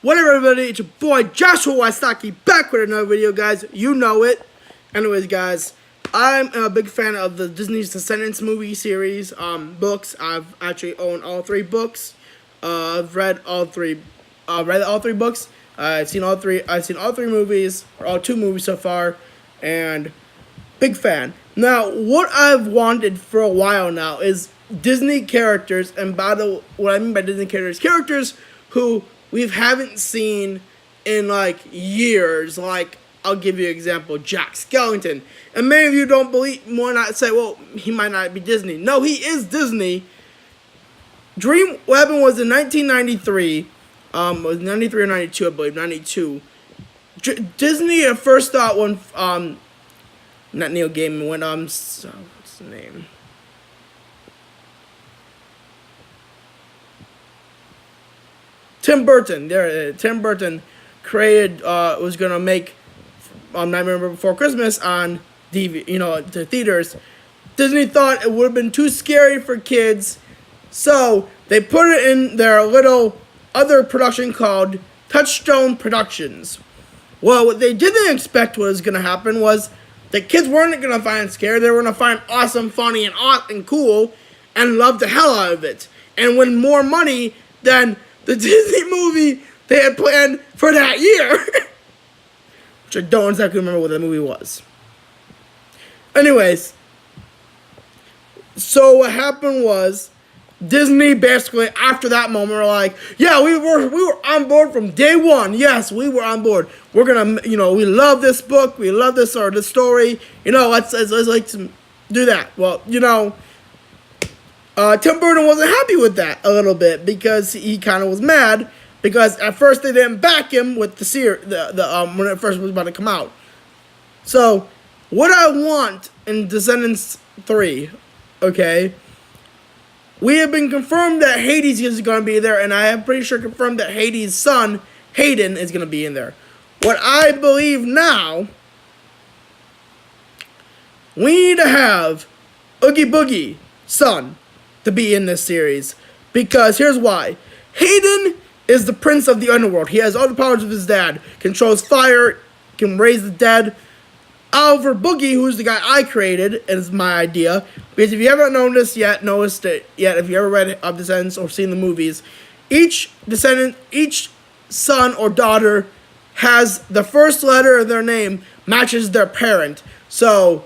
Whatever, everybody, it's your boy Joshua Wystocki back with another video, guys. You know it. Anyways, guys, I'm a big fan of the Disney's Descendants movie series, books. I've actually owned all three books. I've read all three books. I've seen all three movies, or all two movies so far, and big fan. Now, what I've wanted for a while now is Disney characters, and what I mean by Disney characters who we haven't seen in like years. Like, I'll give you an example, Jack Skellington. And many of you don't believe, more not say, well, he might not be Disney. No, he is Disney. What happened was in 1993, it was 93 or 92, I believe, 92. Disney at first thought when, not Neil Gaiman, when, what's the name? Tim Burton, Tim Burton created, was gonna make Nightmare Before Christmas on to theaters. Disney thought it would have been too scary for kids, so they put it in their little other production called Touchstone Productions. Well, what they didn't expect was gonna happen was the kids weren't gonna find it scary. They were gonna find awesome, funny, and cool, and love the hell out of it, and win more money than the Disney movie they had planned for that year. Which I don't exactly remember what that movie was. Anyways, so what happened was Disney basically after that moment were like, yeah, we were on board from day one. Yes, we were on board. We're gonna, we love this book. We love this story. Let's like to do that. Well, Tim Burton wasn't happy with that a little bit because he kind of was mad because at first they didn't back him with the when it first was about to come out. So what I want in Descendants 3, okay, we have been confirmed that Hades is going to be there, and I am pretty sure confirmed that Hades' son Hayden is going to be in there. What I believe now, we need to have Oogie Boogie's son to be in this series, because here's why. Hayden is the prince of the underworld. He has all the powers of his dad, controls fire, can raise the dead. Oliver Boogie, who's the guy I created, is my idea, because if you haven't noticed it yet, if you ever read Descendants or seen the movies, each son or daughter has the first letter of their name matches their parent. So,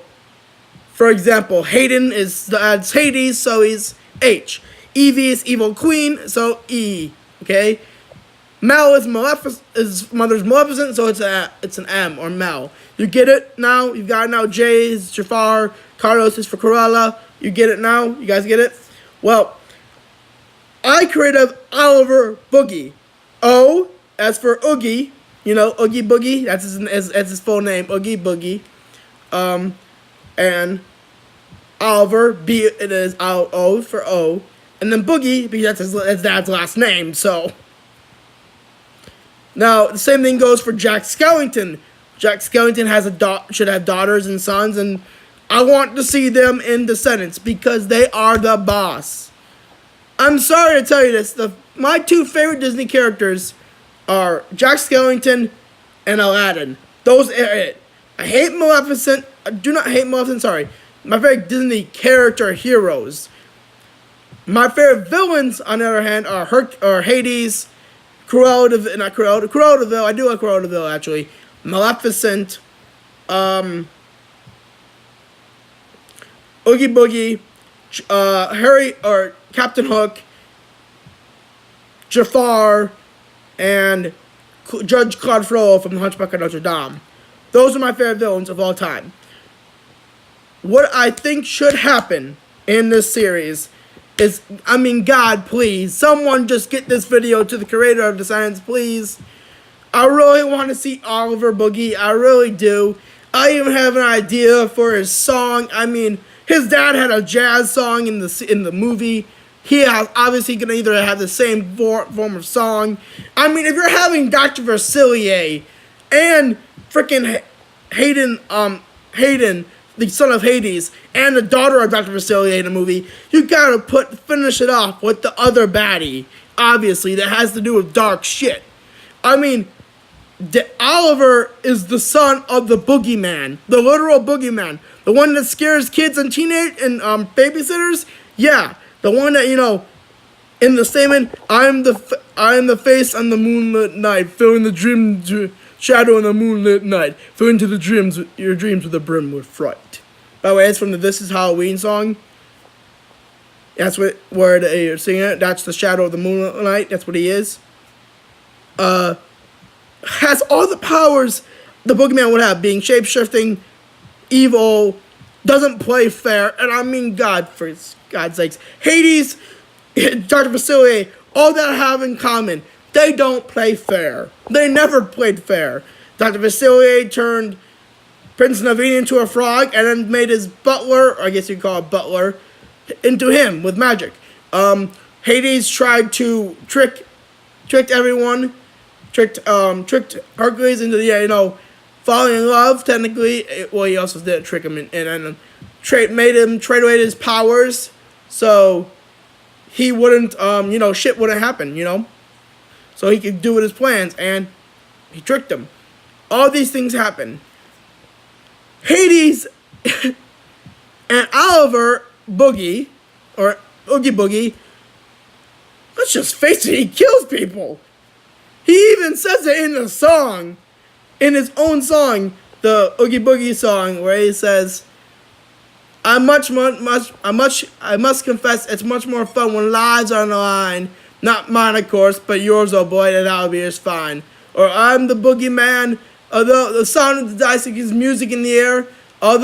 for example, Hayden is Hades, so he's H. Evie is Evil Queen, so E. Okay. Mel is his mother's Maleficent, so it's an M or Mel. You get it now? You've got it now. J is Jafar. Carlos is for Cruella. You get it now? You guys get it? Well, I created Oliver Boogie. O as for Oogie. Oogie Boogie. That's his full name. Oogie Boogie. And Oliver, B, it is O for O, and then Boogie, because that's his dad's last name, so. Now, the same thing goes for Jack Skellington. Jack Skellington should have daughters and sons, and I want to see them in Descendants, because they are the boss. I'm sorry to tell you this, my two favorite Disney characters are Jack Skellington and Aladdin. Those are it. I hate Maleficent. I do not hate Maleficent, sorry. My favorite Disney character heroes. My favorite villains, on the other hand, are Hades, Cruella DeVille. I do like Cruella DeVille, actually. Maleficent, Oogie Boogie, Harry or Captain Hook, Jafar, and Judge Claude Frollo from The Hunchback of Notre Dame. Those are my favorite villains of all time. What I think should happen in this series is, God, please, someone just get this video to the creator of Descendants, please. I really want to see Oliver Boogie. I really do. I even have an idea for his song. His dad had a jazz song in the movie. He has obviously going to either have the same form of song. If you're having Dr. Facilier and freaking Hayden, the son of Hades, and the daughter of Dr. Facilier in the movie, you gotta finish it off with the other baddie, obviously, that has to do with dark shit. I mean, Oliver is the son of the boogeyman, the literal boogeyman, the one that scares kids and teenage and babysitters. Yeah, the one that, in the statement, I am the face on the moonlit night, filling the shadow in the moonlit night, filling to your dreams with a brim with fright. By the way, it's from the This Is Halloween song. That's where they're singing it. That's the shadow of the moonlit night. That's what he is. Has all the powers the boogeyman would have, being shape-shifting, evil, doesn't play fair, and I mean, for God's sakes, Hades, Dr. Facilier, all that have in common, they don't play fair. They never played fair. Dr. Facilier turned Prince Naveen into a frog, and then made his butler, or I guess you'd call it butler, into him with magic. Hades tried to trick everyone, tricked Hercules into falling in love. Technically, well, he also did trick him and made him trade away his powers, so he wouldn't shit wouldn't happen, so he could do with his plans, and he tricked him. All these things happen. Hades and Oliver Boogie, or Oogie Boogie, let's just face it, he kills people. He even says it in the song, in his own song, the Oogie Boogie song, where he says, I must confess, it's much more fun when lives are on the line. Not mine, of course, but yours, oh boy, and that'll be just fine. Or I'm the boogeyman, although the sound of the dice is music in the air. I'm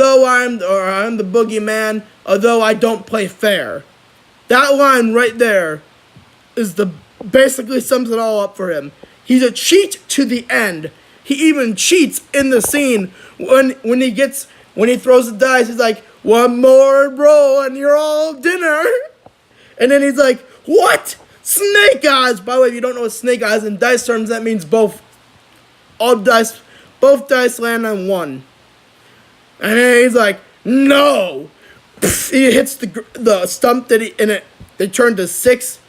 the boogeyman, although I don't play fair. That line right there basically sums it all up for him. He's a cheat to the end. He even cheats in the scene when he throws the dice. He's like, one more roll and you're all dinner. And then he's like, what? Snake eyes. By the way, if you don't know what snake eyes in dice terms, that means both dice land on one. And then he's like, no. He hits the stump they turn to 6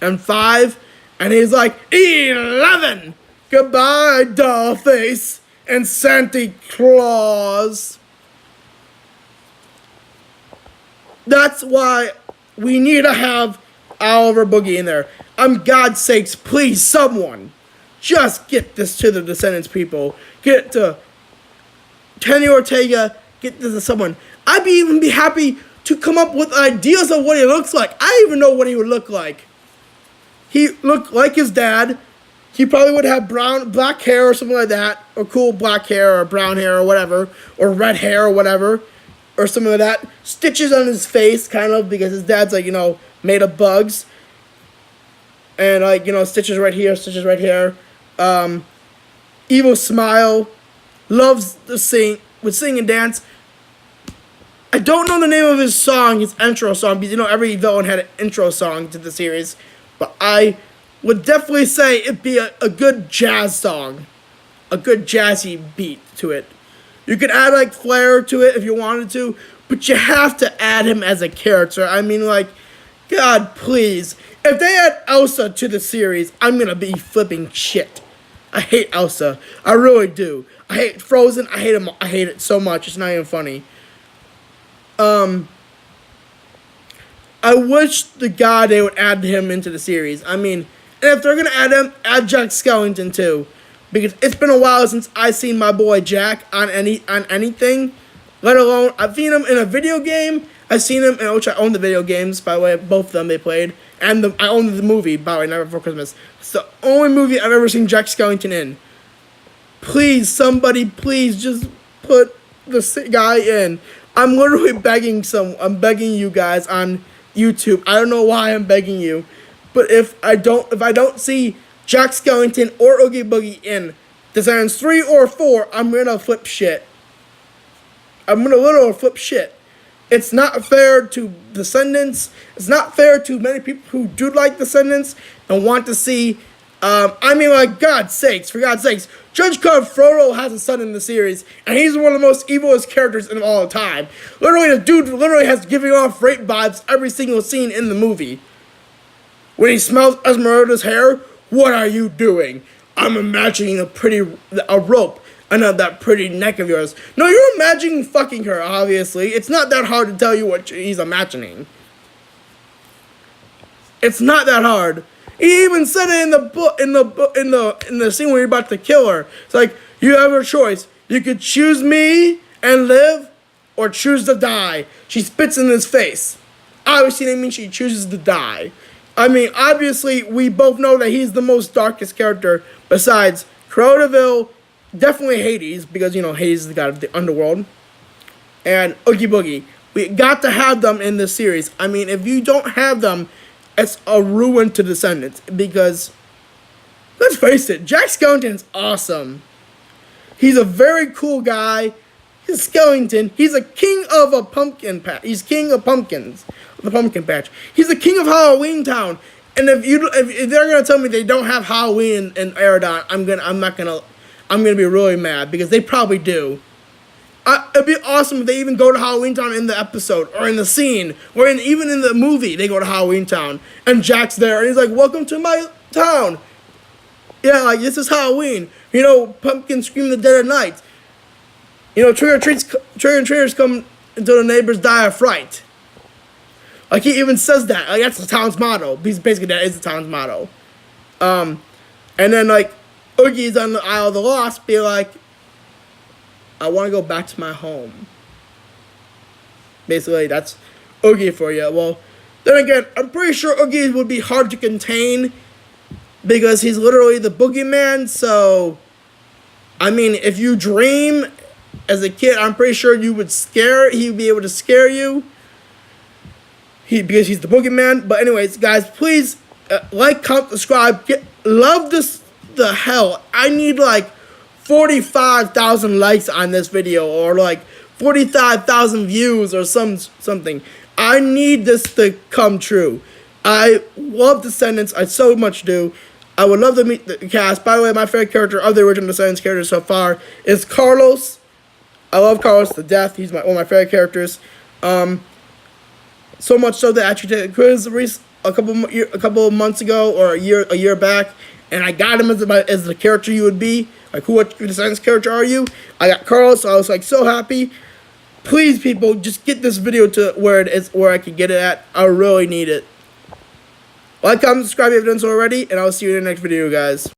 and 5. And he's like, 11. Goodbye, Dollface and Santa Claus. That's why we need to have Oliver Boogie in there. God's sakes, please, someone, just get this to the Descendants people. Get it to Kenny Ortega. Get this to someone. I'd even be happy to come up with ideas of what he looks like. I even know what he would look like. He looked like his dad. He probably would have black hair or something like that, or cool black hair or brown hair or whatever, or red hair or whatever, or something like that. Stitches on his face, kind of, because his dad's made of bugs. And stitches right here, stitches right here. Evil smile. Loves to sing, would sing and dance. I don't know the name of his song, his intro song, because every villain had an intro song to the series. But I would definitely say it'd be a good jazz song. A good jazzy beat to it. You could add flair to it if you wanted to, but you have to add him as a character. I mean, God, please. If they add Elsa to the series, I'm gonna be flipping shit. I hate Elsa. I really do. I hate Frozen. I hate him. I hate it so much. It's not even funny. I wish to God they would add him into the series. I mean, and if they're gonna add him, add Jack Skellington too, because it's been a while since I've seen my boy Jack on anything. Let alone I've seen him in a video game. I've seen him in which I own the video games, by the way, both of them they played, and I own the movie, by the way, Never Before Christmas. It's the only movie I've ever seen Jack Skellington in. Please, somebody, please just put this guy in. I'm literally begging you guys on YouTube. I don't know why I'm begging you, but if I don't see Jack Skellington or Oogie Boogie in Descendants 3 or 4, I'm gonna flip shit. I'm gonna literally flip shit. It's not fair to Descendants. It's not fair to many people who do like Descendants and want to see. God's sakes, for God's sakes, Judge Card Frodo has a son in the series, and he's one of the most evilest characters in all time. Literally, the dude has giving off rape vibes every single scene in the movie. When he smells Esmeralda's hair, What are you doing? I'm imagining a rope and that pretty neck of yours. No, you're imagining fucking her, obviously. It's not that hard to tell you what he's imagining. It's not that hard. He even said it in the scene where you're about to kill her. It's like, you have a choice. You could choose me and live, or choose to die. She spits in his face. Obviously, that means she chooses to die. I mean, obviously, we both know that he's the most darkest character besides Cruella de Vil, definitely Hades, because, you know, Hades is the god of the underworld, and Oogie Boogie. We got to have them in this series. I mean, if you don't have them, it's a ruin to Descendants, because, let's face it, Jack Skellington's awesome. He's a very cool guy. He's a skeleton. He's a king of a pumpkin patch. He's king of pumpkins. The pumpkin patch. He's the king of Halloween Town. And if they're gonna tell me they don't have Halloween in Aerodon, I'm gonna be really mad, because they probably do. It'd be awesome if they even go to Halloween Town in the episode, or in the scene, or even in the movie they go to Halloween Town and Jack's there and he's like, "Welcome to my town. Yeah, like, this is Halloween. You know, pumpkins scream the dead of night. You know, trick-or-treaters come until the neighbors die of fright." Like, he even says that. Like, that's the town's motto. Basically, that is the town's motto. And then, like, Oogie's on the Isle of the Lost, be like, "I want to go back to my home." Basically, that's Oogie for you. Well, then again, I'm pretty sure Oogie would be hard to contain, because he's literally the boogeyman, so, I mean, if you dream as a kid, I'm pretty sure he would be able to scare you. Because he's the boogeyman. But anyways, guys, please like, comment, subscribe. Love this the hell. I need like 45,000 likes on this video, or like 45,000 views, or something. I need this to come true. I love Descendants. I so much do. I would love to meet the cast. By the way, my favorite character of the original Descendants characters so far is Carlos. I love Carlos to death. He's one of my favorite characters. So much so that I actually did a quiz a couple of months ago, or a year back, and I got him as the character you would be. Like, what Descendants character are you? I got Carlos, so I was like so happy. Please, people, just get this video to where I can get it at. I really need it. Like, comment, subscribe if you haven't done so already, and I'll see you in the next video, guys.